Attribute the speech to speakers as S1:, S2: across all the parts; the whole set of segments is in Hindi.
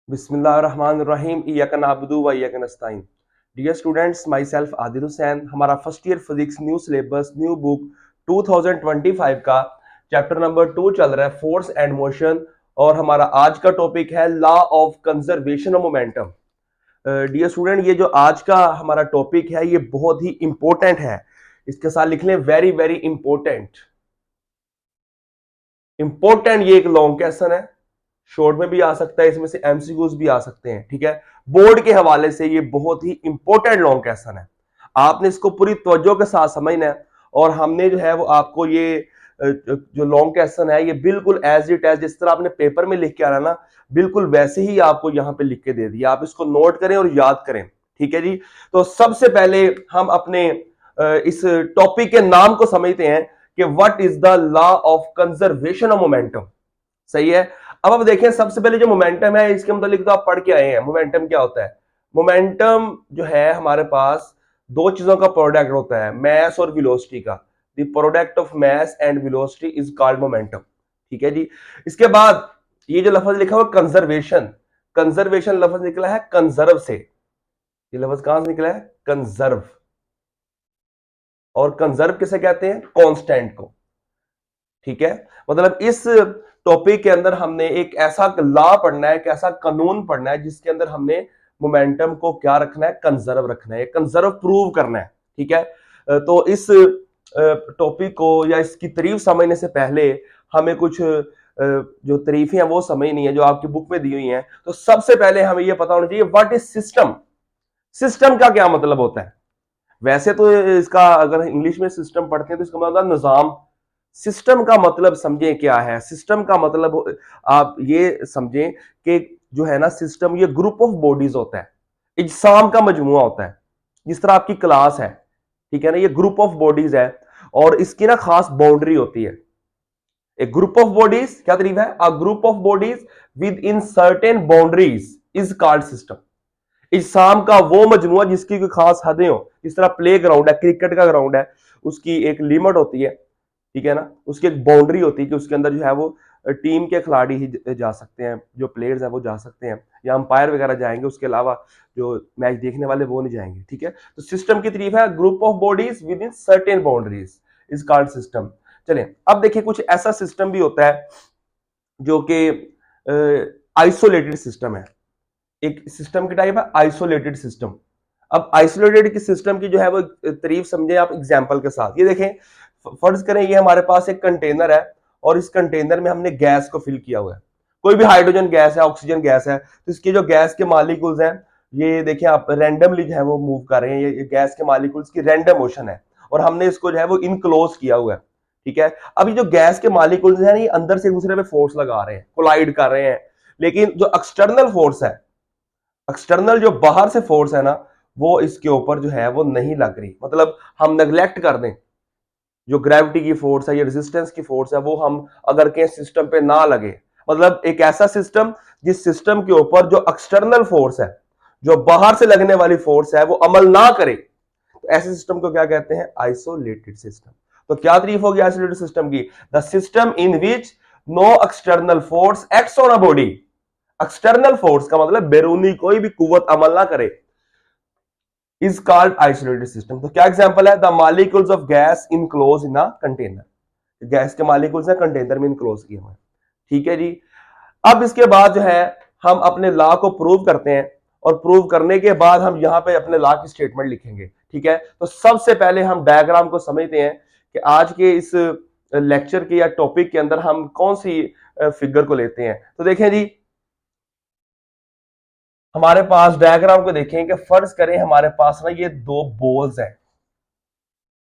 S1: बिस्मिल्लाहिर्रहमानिर्रहीम इय्याका नअबुदु व इय्याका नस्तईन। Dear students, myself Adil Hussain. हमारा first year physics new syllabus new book 2025 का चैप्टर नंबर 2 चल रहा है, फोर्स एंड मोशन। और हमारा आज का टॉपिक है law of conservation of momentum. Dear student, ये जो आज का हमारा टॉपिक है ये बहुत ही इंपॉर्टेंट है। इसके साथ लिख लें वेरी वेरी इंपॉर्टेंट। इंपॉर्टेंट ये एक लॉन्ग क्वेश्चन है, शॉर्ट में भी आ सकता है, इसमें से एमसीक्यूज भी आ सकते हैं। ठीक है, बोर्ड के हवाले से ये बहुत ही इंपॉर्टेंट लॉन्ग क्वेश्चन है। आपने इसको पूरी तवज्जो के साथ समझना है। और हमने जो है वो आपको ये जो लॉन्ग क्वेश्चन है ये बिल्कुल एज इट एज जिस तरह आपने पेपर में लिख के आना ना, बिल्कुल वैसे ही आपको यहाँ पे लिख के दे दिया। आप इसको नोट करें और याद करें। ठीक है जी। तो सबसे पहले हम अपने इस टॉपिक के नाम को समझते हैं कि what is the law of conservation of momentum. सही है। अब देखें, सबसे पहले जो मोमेंटम है इसके मतलब तो आप पढ़ के आए हैं। मोमेंटम क्या होता है? मोमेंटम जो है हमारे पास दो चीजों का प्रोडक्ट होता है, मैस और वेलोसिटी का। The product of mass and velocity is called momentum. ठीक है जी। इसके बाद ये जो लफ्ज लिखा हुआ कंजर्वेशन, कंजर्वेशन लफ्ज निकला है कंजर्व से। ये लफ्ज कहां से निकला है? कंजर्व। और कंजर्व किसे कहते हैं? कांस्टेंट को। ठीक है, मतलब इस टॉपिक के अंदर हमने एक ऐसा लॉ पढ़ना है, एक ऐसा कानून पढ़ना है जिसके अंदर हमने मोमेंटम को क्या रखना है? कंजर्व रखना है, कंजर्व प्रूव करना है। ठीक है, तो इस टॉपिक को या इसकी तारीफ समझने से पहले हमें कुछ जो तारीफें हैं वो समझनी है जो आपकी बुक में दी हुई हैं। तो सबसे पहले हमें यह पता होना चाहिए व्हाट इज सिस्टम। सिस्टम का क्या मतलब होता है? वैसे तो इसका अगर इंग्लिश में सिस्टम पढ़ते हैं तो इसका मतलब निजाम। सिस्टम का मतलब समझें क्या है? सिस्टम का मतलब आप ये समझें कि जो है ना सिस्टम, ये ग्रुप ऑफ बॉडीज होता है, इज्साम का मजमुआ होता है। जिस तरह आपकी क्लास है, ठीक है ना, ये ग्रुप ऑफ बॉडीज है और इसकी ना खास बाउंड्री होती है। ए ग्रुप ऑफ बॉडीज क्या तारीफ है? A group of bodies within certain boundaries is called system. इज्साम का वो मजमुआ जिसकी कोई खास हदें हो। जिस तरह प्ले ग्राउंड है, क्रिकेट का ग्राउंड है, उसकी एक लिमिट होती है। ठीक है ना, उसकी एक बाउंड्री होती है कि उसके अंदर जो है वो टीम के खिलाड़ी ही जा सकते हैं, जो प्लेयर्स हैं वो जा सकते हैं, या अंपायर वगैरह जाएंगे, उसके अलावा जो मैच देखने वाले वो नहीं जाएंगे। ठीक है, तो सिस्टम की तारीफ है group of bodies within certain boundaries is called system. चलें, अब देखिए कुछ ऐसा सिस्टम भी होता है जो कि आइसोलेटेड सिस्टम है। एक सिस्टम की टाइप है आइसोलेटेड सिस्टम। अब आइसोलेटेड की सिस्टम की जो है वो तारीफ समझे आप एग्जांपल के साथ। ये देखें, फर्ज करें ये हमारे पास एक कंटेनर है और इस कंटेनर में हमने गैस को फिल किया हुआ है। कोई भी हाइड्रोजन गैस है, ऑक्सीजन गैस है, तो इसके जो गैस के मालिक्यूल्स हैं ये देखिए आप रैंडमली जो है वो मूव कर रहे हैं। ये गैस के मालिक्यूल्स की रैंडम मोशन है और हमने इसको जो है वो इनक्लोज किया हुआ है। ठीक है, अब ये जो गैस के मालिक्यूल्स हैं ये अंदर से एक दूसरे पे फोर्स लगा रहे हैं, कोलाइड कर रहे हैं। लेकिन जो एक्सटर्नल फोर्स है, एक्सटर्नल जो बाहर से फोर्स है ना, वो इसके ऊपर जो है वो नहीं लग रही। मतलब हम नेग्लेक्ट कर दें जो ग्रेविटी की फोर्स है या रेजिस्टेंस की फोर्स है, वो हम अगर के सिस्टम पे ना लगे, मतलब एक ऐसा सिस्टम जिस सिस्टम के ऊपर जो एक्सटर्नल फोर्स है, जो बाहर से लगने वाली फोर्स है, वो अमल ना करे, तो ऐसे सिस्टम को क्या कहते हैं? Isolated system. तो क्या तारीफ होगी आइसोलेटेड सिस्टम की? The system in which no external force acts on a body. External force का मतलब बैरूनी कोई भी कुव्वत अमल ना करे, इज कॉल्ड आइसोलेटेड सिस्टम। तो क्या एग्जांपल है? The molecules of gas enclose in a container. Gas के मॉलिक्यूल्स हैं कंटेनर में इनक्लोज किए हुए हैं। ठीक है जी। अब इसके बाद जो है हम अपने लॉ को प्रूव करते हैं और प्रूव करने के बाद हम यहां पे अपने लॉ की स्टेटमेंट लिखेंगे। ठीक है, तो सबसे पहले हम डायग्राम को समझते हैं कि आज के इस लेक्चर के या टॉपिक के अंदर हम कौन सी फिगर को लेते हैं। तो देखें जी, हमारे पास डायग्राम को देखें कि फर्ज करें हमारे पास ना ये दो बॉल्स हैं।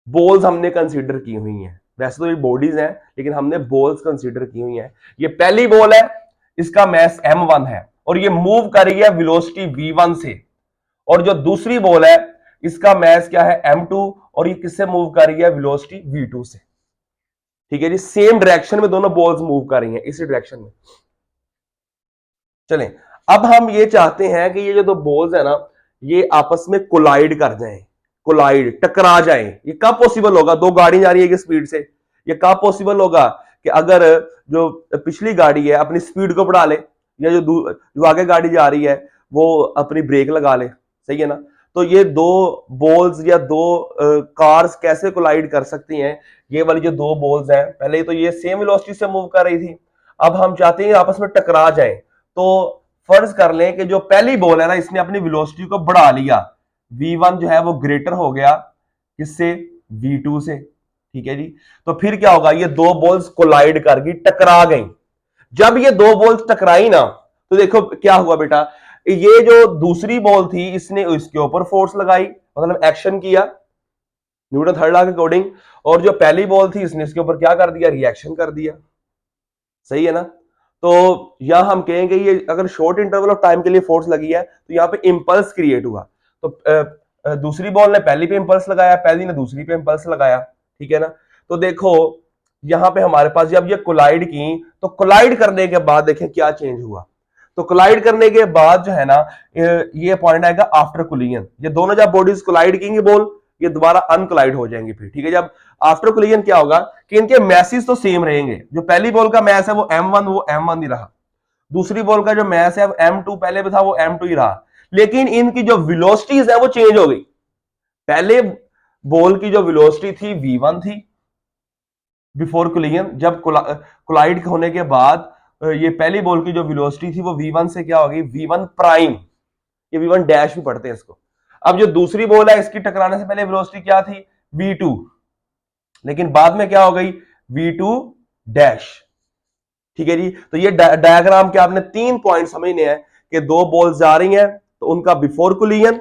S1: बॉल्स हमने कंसीडर की हुई हैं, वैसे तो ये बॉडीज हैं लेकिन हमने बॉल्स कंसीडर की हुई हैं। ये पहली बॉल है, इसका मैस m1 है और ये मूव कर रही है वेलोसिटी v1 से। और जो दूसरी बॉल है इसका मैस क्या है? m2 और ये किससे मूव कर रही है? वेलोसिटी v2 से। ठीक है जी, सेम डायरेक्शन में दोनों बॉल्स मूव कर रही हैं, इसी डायरेक्शन में। चलें, अब हम ये चाहते हैं कि ये जो दो बॉल्स है ना ये आपस में कोलाइड कर जाएं, कोलाइड टकरा जाएं। ये कब पॉसिबल होगा? दो गाड़ी जा रही है स्पीड से, ये कब पॉसिबल होगा? कि अगर जो पिछली गाड़ी है अपनी स्पीड को बढ़ा ले, या जो आगे गाड़ी जा रही है वो अपनी ब्रेक लगा ले, सही है ना। तो ये दो बॉल्स या दो कार्स कैसे कोलाइड कर सकती हैं, ये वाली जो दो बॉल्स हैं, पहले तो ये सेम वेलोसिटी से मूव कर रही थी, अब हम चाहते हैं आपस में टकरा जाएं। तो फर्ज कर लें कि जो पहली बॉल है ना, इसने अपनी वेलोसिटी को बढ़ा लिया, v1 जो है वो ग्रेटर हो गया किससे, v2 से, ठीक है जी। तो फिर क्या होगा, ये दो बॉल्स कोलाइड कर गई, टकरा गई। जब ये दो बॉल्स टकराई ना, तो देखो क्या हुआ बेटा, ये जो दूसरी बॉल थी इसने इसके ऊपर फोर्स लगाई, मतलब एक्शन किया न्यूटन थर्ड लॉ के अकॉर्डिंग, और जो पहली बॉल थी इसने इसके ऊपर क्या कर दिया, रिएक्शन कर दिया, सही है ना। तो यहां हम कहेंगे ये अगर शॉर्ट इंटरवल ऑफ टाइम के लिए फोर्स लगी है तो यहां पे इंपल्स क्रिएट हुआ। तो दूसरी बॉल ने पहली पे इंपल्स लगाया, पहली ने दूसरी पे इंपल्स लगाया, ठीक है ना। तो देखो यहां पे हमारे पास जब ये कोलाइड की, तो कोलाइड करने के बाद देखें क्या चेंज हुआ। तो कोलाइड करने के बाद जो है ना, ये पॉइंट आएगा आफ्टर कोलिजन। ये दोनों जब बॉडीज कोलाइड की बॉल, ये दोबारा अनकोलाइड हो जाएंगे फिर, ठीक है। जब आफ्टर कोलिजन क्या होगा कि इनके मैसेज तो सेम रहेंगे, जो पहली बॉल का मैस है वो m1 वो m1 ही रहा, दूसरी बॉल का जो मैस है वो m2 पहले भी था वो m2 ही रहा, लेकिन इनकी जो वेलोसिटीज है वो चेंज हो गई। पहले बॉल की जो वेलोसिटी थी v1 थी बिफोर कोलिजन, जब कोलाइड होने के बाद ये पहली बॉल की जो वेलोसिटी थी वो v1 से क्या हो गई, v1 प्राइम, ये v1 डैश भी पढ़ते हैं इसको। अब जो दूसरी बॉल है इसकी टकराने से पहले वेलोसिटी क्या थी, v2, लेकिन बाद में क्या हो गई, v2 डैश, ठीक है जी। तो ये डायग्राम के आपने 3 पॉइंट समझने हैं कि दो बॉल्स जा रही हैं तो उनका बिफोर कोलिजन,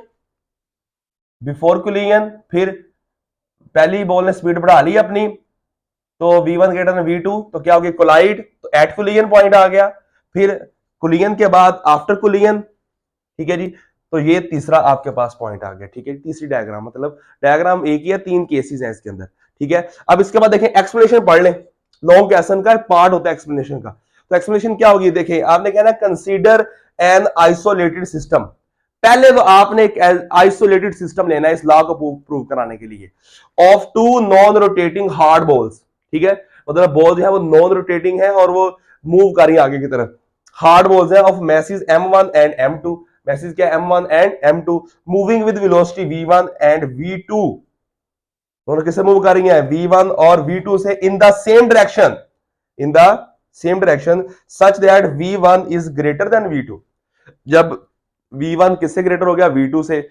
S1: फिर पहली बॉल ने स्पीड बढ़ा ली अपनी, तो v1 ग्रेटर देन v2, तो क्या हो गया, कोलाइड, तो एट कोलिजन पॉइंट आ गया, फिर कोलिजन के बाद आफ्टर कोलिजन, ठीक है जी। तो ये तीसरा आपके पास पॉइंट आ गया, ठीक है। तीसरी डायग्राम, मतलब डायग्राम एक ही है, 3 केसेस हैं इसके अंदर, ठीक है। अब इसके बाद देखें एक्सप्लेनेशन पढ़ लें, लॉन्ग क्वेश्चन का पार्ट होता है एक्सप्लेनेशन का। तो एक्सप्लेनेशन क्या होगी, देखें आपने कहना कंसीडर एन आइसोलेटेड सिस्टम। पहले तो आपने एक आइसोलेटेड सिस्टम लेना है इस लॉ को प्रूव कराने के लिए, of two non rotating hard balls, ठीक है। मतलब बॉल जो है वो नॉन रोटेटिंग है और वो मूव कर रही है आगे की तरफ, हार्ड बॉल्स है of message m1 and m2, message क्या m1 and m2, moving with velocity v1 and v2, दोनों किससे मूव कर रही हैं, v1 और v2 से, in the same direction such that v1 is greater than v2। जब v1 किससे ग्रेटर हो गया, v2 से,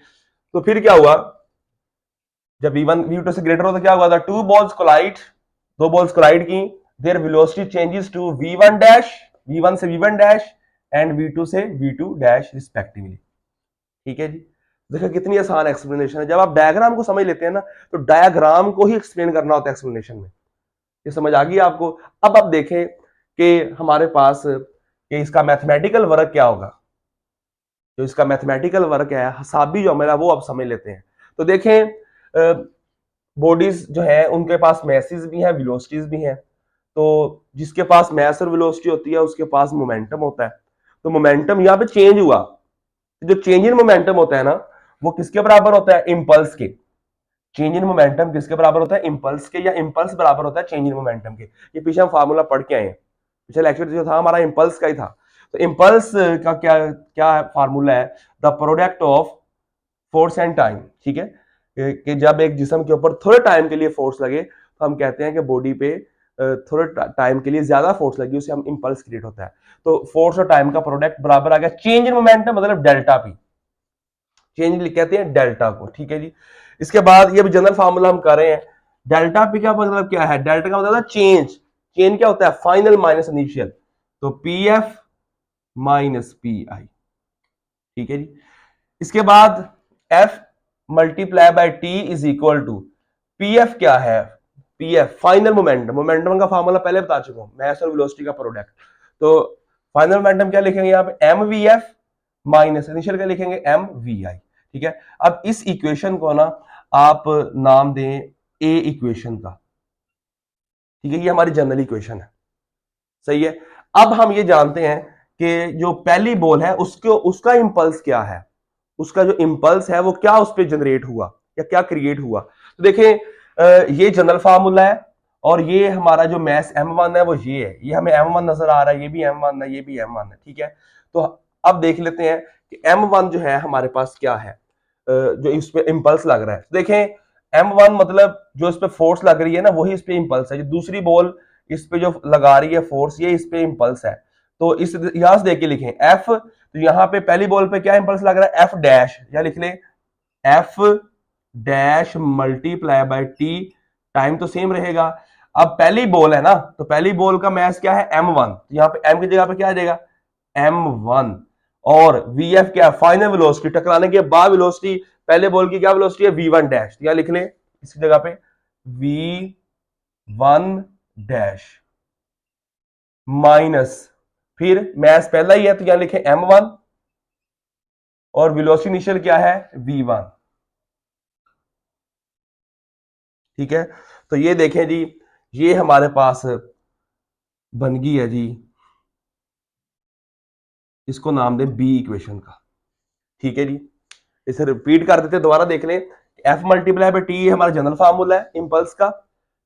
S1: तो फिर क्या हुआ, जब v1 v2 से ग्रेटर हो तो क्या हुआ था, टू बॉल्स कोलाइड की, their velocity changes to v1 dash, v1 से v1 डैश एंड v2 से v2 डैश रिस्पेक्टिवली, ठीक है जी। देखो कितनी आसान एक्सप्लेनेशन है, जब आप डायग्राम को समझ लेते हैं ना, तो डायग्राम को ही एक्सप्लेन करना होता है एक्सप्लेनेशन में। ये समझ आ गई आपको। अब आप देखें कि हमारे पास कि इसका मैथमेटिकल वर्क क्या होगा, जो इसका मैथमेटिकल वर्क है हिसाबी जो हमारा, वो आप समझ लेते हैं। तो देखें बॉडीज जो है उनके पास मैसेज भी हैं, वेलोसिटीज भी हैं। तो जिसके पास मैस और वेलोसिटी होती है उसके पास मोमेंटम होता है। तो मोमेंटम यहाँ पे चेंज हुआ, जो चेंज इन मोमेंटम होता है ना, वो किसके बराबर होता है, इंपल्स के। चेंज इन मोमेंटम किसके बराबर होता है, इंपल्स के, या इंपल्स बराबर होता है चेंज इन मोमेंटम के। ये पीछे हम फार्मूला पढ़ के आए हैं, पिछले लेक्चर जो था हमारा इंपल्स का ही था। तो इंपल्स का क्या क्या फार्मूला है, the product of force and time, ठीक है। कि जब एक जिस्म के ऊपर थोड़े टाइम के लिए फोर्स लगे तो हम कहते हैं कि बॉडी पे थोड़े टाइम के लिए ज्यादा फोर्स लगी, उसे हम इंपल्स क्रिएट होता है। तो फोर्स और टाइम का प्रोडक्ट बराबर आ गया चेंज इन मोमेंटम, मतलब डेल्टा पी, चेंज कहते हैं डेल्टा को, ठीक है जी। इसके बाद ये भी जनरल फार्मूला हम कर रहे हैं, डेल्टा पी का मतलब क्या है, डेल्टा का मतलब चेंज, चेंज क्या होता है, फाइनल माइनस इनिशियल, तो P F minus P I, ठीक है जी। इसके बाद F multiply by T is equal to, P F क्या है, P F final momentum, momentum का फार्मूला पहले बता चुका हूं, मैस और वेलोसिटी का प्रोडक्ट। तो फाइनल मोमेंटम क्या लिखेंगे यहाँ पे, M V F minus initial क्या लिखेंगे, एम वी आई, ठीक है। अब इस इक्वेशन को ना आप नाम दें ए इक्वेशन का, ठीक है, ये हमारी जनरल इक्वेशन है, सही है। अब हम ये जानते हैं कि जो पहली बॉल है उसका इंपल्स क्या है, उसका जो इंपल्स है वो क्या उस पर जनरेट हुआ या क्या क्रिएट हुआ। तो देखें ये जनरल फार्मूला है और ये हमारा जो मैस m1 है वो ये है, ये हमें m1 नजर आ रहा है, ये भी m1 है, ये भी m1 है, ठीक है। तो अब देख लेते हैं कि m1 जो है हमारे पास क्या है, जो इस पे इंपल्स लग रहा है। देखें m1 मतलब जो इस पे फोर्स लग रही है ना, वही इस पे इंपल्स है। जो दूसरी बॉल इस पे जो लगा रही है फोर्स, ये इस पे इंपल्स है। तो इस यहां से देख के लिखें f, तो यहां पे पहली बॉल पे क्या इंपल्स लग रहा है, f डैश, या लिख लें f dash multiply bye t, time तो सेम रहेगा। अब पहली बॉल है ना, तो पहली बॉल का मैस क्या है m1, तो यहां पे m की जगह पे क्या आ जाएगा m1, और vf क्या है फाइनल वेलोसिटी, टकराने के बाद वेलोसिटी, पहले बॉल की क्या वेलोसिटी है v1 डैश, यहां लिख लें इसकी जगह पे v1 डैश माइनस, फिर मैस पहला ही है तो यहां लिखें m1, और वेलोसिटी इनिशियल क्या है v1। ठीक है, तो ये देखें जी, ये हमारे पास बन गई है जी, इसको नाम दें बी इक्वेशन का। ठीक है जी, इसे रिपीट कर देते, दोबारा देख लें। एफ मल्टीप्लाई बाय टी हमारा जनरल फार्मूला है इंपल्स का।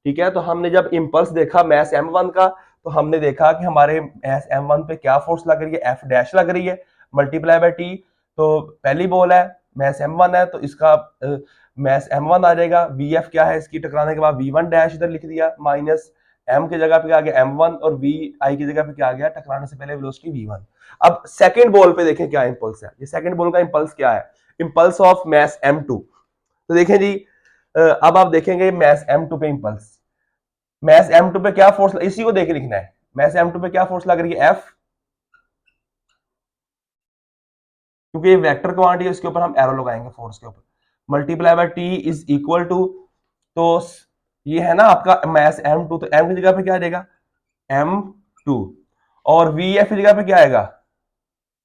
S1: ठीक है, तो हमने जब इंपल्स देखा मैस m1 का, तो हमने देखा कि हमारे मैस m1 पे क्या फोर्स लग रही है, एफ डैश लग रही है, मल्टीप्लाई बाय टी। तो पहली बॉल है, मैस m1 है, तो इसका मैस m1 आ जाएगा। वी एफ क्या है इसकी, टकराने के बाद v1 डैश इधर लिख दिया, माइनस m की जगह पे आ गया m1, और v आई की जगह पे क्या आ गया, टकराने से पहले वेलोसिटी v1। अब सेकंड बॉल पे देखें क्या इंपल्स है। ये सेकंड बॉल का इंपल्स क्या है, इंपल्स ऑफ मैस m2। तो देखें जी, अब आप देखेंगे मैस m2 पे इंपल्स, मैस m2 पे क्या फोर्स, इसी को देख के लिखना है। मैस m2 पे क्या फोर्स लग रही है, f, क्योंकि ये वेक्टर क्वांटिटी है, इसके ऊपर हम एरो लगाएंगे फोर्स के ऊपर, multiply by T is equal to, तो ये है ना आपका मैस m2, तो m की जगह पे क्या आ जाएगा m2, और vf की जगह पे क्या आएगा,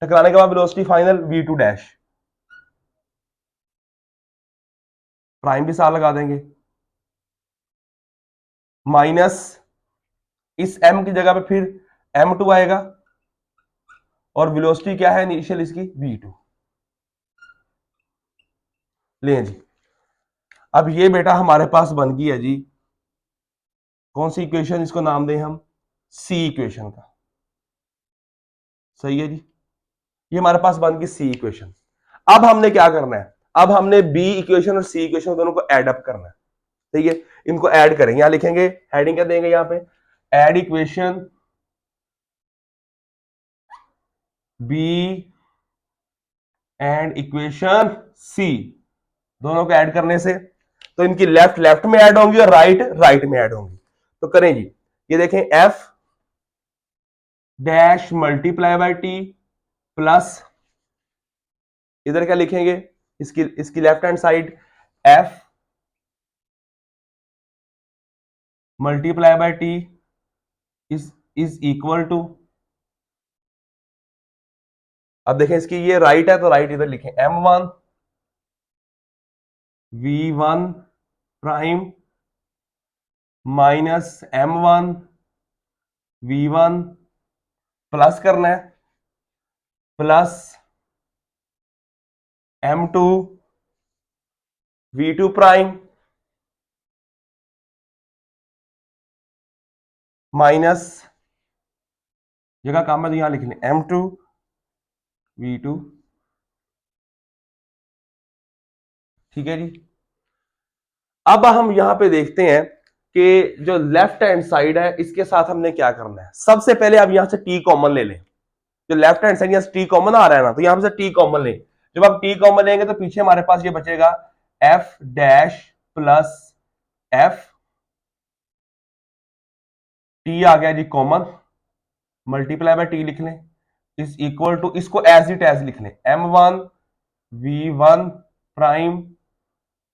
S1: टकराने के बाद velocity final v2 dash, prime भी साथ लगा देंगे, माइनस इस m की जगह पे फिर m2 आएगा, और वेलोसिटी क्या है इनिशियल इसकी v2। लें जी, अब ये बेटा हमारे पास बन गई है जी, कौन सी इक्वेशन, इसको नाम दें हम सी इक्वेशन का। सही है जी, ये हमारे पास बन गई सी इक्वेशन। अब हमने क्या करना है, अब हमने बी इक्वेशन और सी इक्वेशन दोनों को ऐड अप करना है। ठीक है, इनको ऐड करेंगे, यहां लिखेंगे हेडिंग क्या देंगे यहां पे, add equation B and equation C, दोनों को ऐड करने से तो इनकी लेफ्ट लेफ्ट में ऐड होंगी और राइट राइट में ऐड होंगी। तो करें जी, ये देखें F dash multiply by T plus, इधर क्या लिखेंगे, इसकी इसकी left hand side F multiply by T is equal to, अब देखें इसकी ये राइट है तो राइट इधर लिखें m1 v1 prime minus m1 v1 plus करना है, plus m2 v2 prime minus, जगह काम है तो यहां लिख लें m2 v2। ठीक है जी, अब हम यहां पे देखते हैं कि जो लेफ्ट हैंड साइड है इसके साथ हमने क्या करना है। सबसे पहले अब यहां से t कॉमन ले लें, जो लेफ्ट हैंड साइड यहां से t कॉमन आ रहा है ना, तो यहां से t कॉमन लें। जब आप t कॉमन लेंगे तो पीछे हमारे पास ये बचेगा f dash plus f, t आ गया जी कॉमन, मल्टीप्लाई बाय टी लिख लें, इज इक्वल टू, इसको एज इट एज लिख लें m1 v1 prime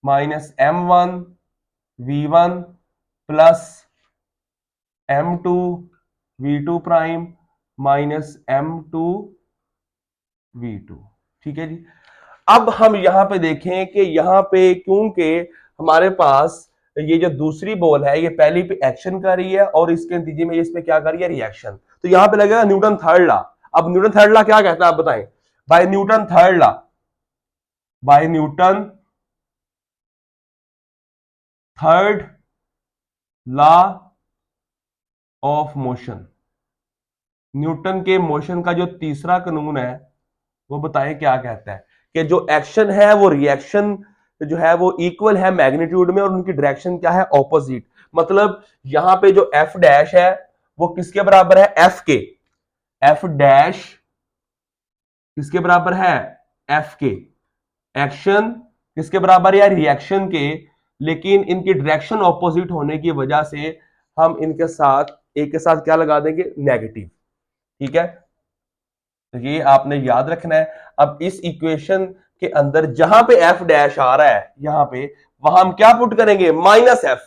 S1: minus m1 v1 plus m2 v2 prime minus m2 v2। ठीक है जी, अब हम यहां पे देखें कि यहां पे क्योंकि हमारे पास ये जो दूसरी बॉल है ये पहली पे एक्शन कर रही है और इसके नतीजे में इसमें क्या कर रही है रिएक्शन, तो यहां पे लगेगा न्यूटन थर्ड लॉ। अब न्यूटन थर्ड लॉ क्या कहता है आप बताएं, by Newton third law, by Newton third law of motion, Newton के मोशन का जो तीसरा कानून है वो बताएं क्या कहता है कि जो एक्शन है वो रिएक्शन जो है वो इक्वल है मैग्नीट्यूड में और उनकी डायरेक्शन क्या है, ऑपोजिट। मतलब यहां पे जो एफ डैश है वो किसके बराबर है, एफ के। एफ डैश किसके बराबर है, एफ के। एक्शन किसके बराबर है, रिएक्शन के। लेकिन इनकी डायरेक्शन ऑपोजिट होने की वजह से हम इनके साथ एक के साथ क्या लगा देंगे, नेगेटिव। ठीक है, तो ये आपने याद रखना है। अब इस इक्वेशन के अंदर जहां पे एफ डैश आ रहा है यहां पे, वहां हम क्या पुट करेंगे, माइनस एफ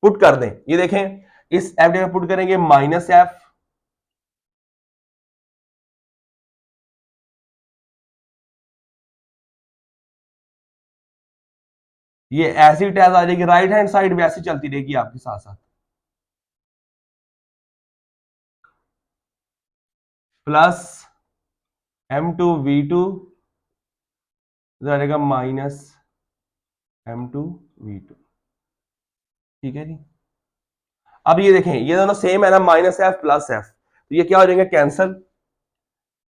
S1: पुट कर दें। ये देखें, इस एफ डैश पुट करेंगे माइनस एफ, ये ऐसी टैज आ जाएगी, राइट हैंड साइड वैसे चलती रहेगी आपके साथ साथ, प्लस M2V2 रहेगा माइनस M2V2। ठीक है जी। अब ये देखें, ये दोनों सेम है ना, माइनस एफ प्लस एफ, तो ये क्या हो जाएंगे, कैंसल।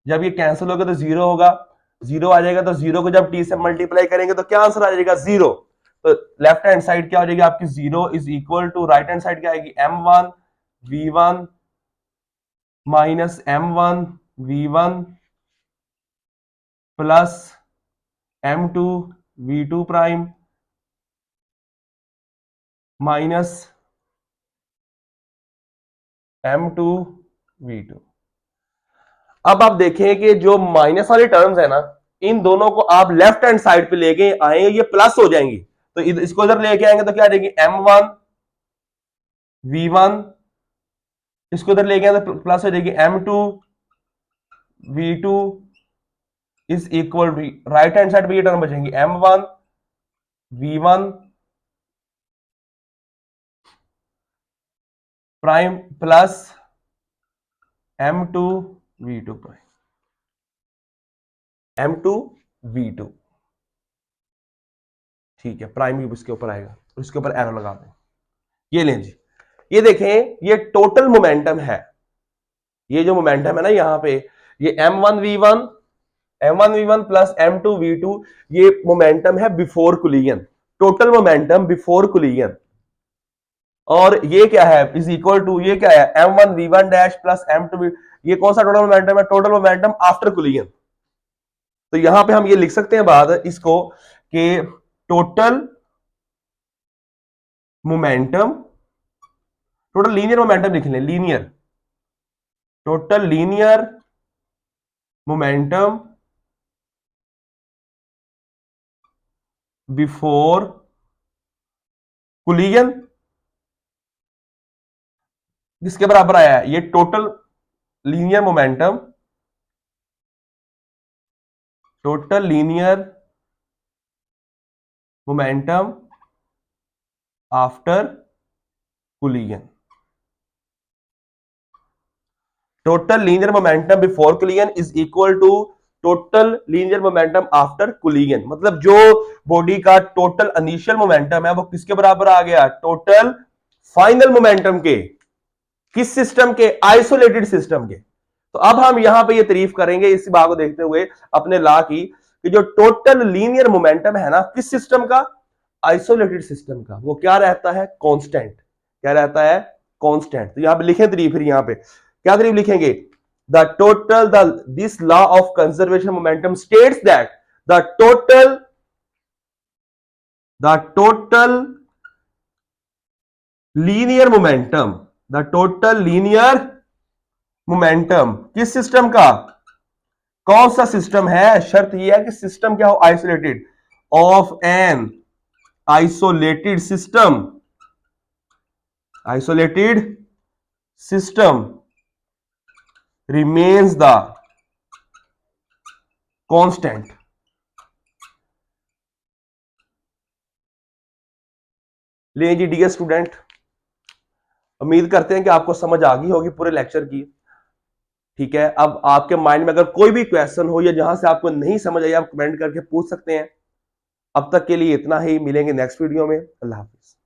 S1: जब ये कैंसिल होगा तो जीरो होगा, जीरो आ जाएगा, तो जीरो को जब टी से मल्टीप्लाई करेंगे तो क्या आंसर आ जाएगा, जीरो। तो लेफ्ट हैंड साइड क्या हो जाएगी आपकी, zero is equal to right hand side क्या आएगी, M1V1 minus M1V1 plus M2V2 prime minus M2V2। अब आप देखें कि जो माइनस वाली टर्म्स है ना, इन दोनों को आप लेफ्ट हैंड साइड पे लेके आए, ये प्लस हो जाएंगी। तो इसको इधर लेके आएंगे तो क्या आ जाएगी, M1V1, इसको इधर लेके आए तो प्लस हो जाएगी M2V2 is equal to, right hand side पे ये टर्म बचेंगी M1V1 prime plus M2V2 prime, M2V2। ठीक है, प्राइम भी उसके ऊपर आएगा, उसके ऊपर एरो लगा दें। ये लें जी, ये देखें, ये टोटल मोमेंटम है। ये जो मोमेंटम है ना यहां पे, ये M1V1 प्लस M2V2, ये मोमेंटम है बिफोर कुलियन, टोटल मोमेंटम बिफोर कुलियन। और ये क्या है, इज इक्वल टू, ये क्या है, M1V1 डैश प्लस M2V, ये कौन सा टोटल मोमेंटम है, टोटल मोमेंटम आफ्टर कुलियन। तो यहां पे हम ये लिख सकते हैं बात इसको कि total momentum, total linear momentum लिख लें, linear, total linear momentum before collision किसके बराबर आया है, ये total linear momentum, total linear momentum after collision, total linear momentum before collision is equal to total linear momentum after collision. मतलब जो बॉडी का टोटल इनिशियल मोमेंटम है वो किसके बराबर आ गया, टोटल फाइनल मोमेंटम के, किस सिस्टम के, आइसोलेटेड सिस्टम के। तो अब हम यहां पे ये तारीफ करेंगे इस बात को देखते हुए अपने लॉ की, कि जो टोटल लीनियर मोमेंटम है ना किस सिस्टम का, आइसोलेटेड सिस्टम का, वो क्या रहता है, कांस्टेंट। क्या रहता है, कांस्टेंट। तो यहां पे लिखें तारीफ, फिर यहां पे क्या तारीफ लिखेंगे, the total the this law of conservation momentum states that the total linear momentum, the total linear momentum किस सिस्टम का, कौन सा सिस्टम है, शर्त यह है कि सिस्टम क्या हो, isolated, of an isolated system, isolated system remains the constant। ले जी डियर स्टूडेंट, उम्मीद करते हैं कि आपको समझ आ गई होगी पूरे लेक्चर की। ठीक है, अब आपके माइंड में अगर कोई भी क्वेश्चन हो या जहां से आपको नहीं समझ आई, आप कमेंट करके पूछ सकते हैं। अब तक के लिए इतना ही, मिलेंगे नेक्स्ट वीडियो में। अल्लाह हाफिज।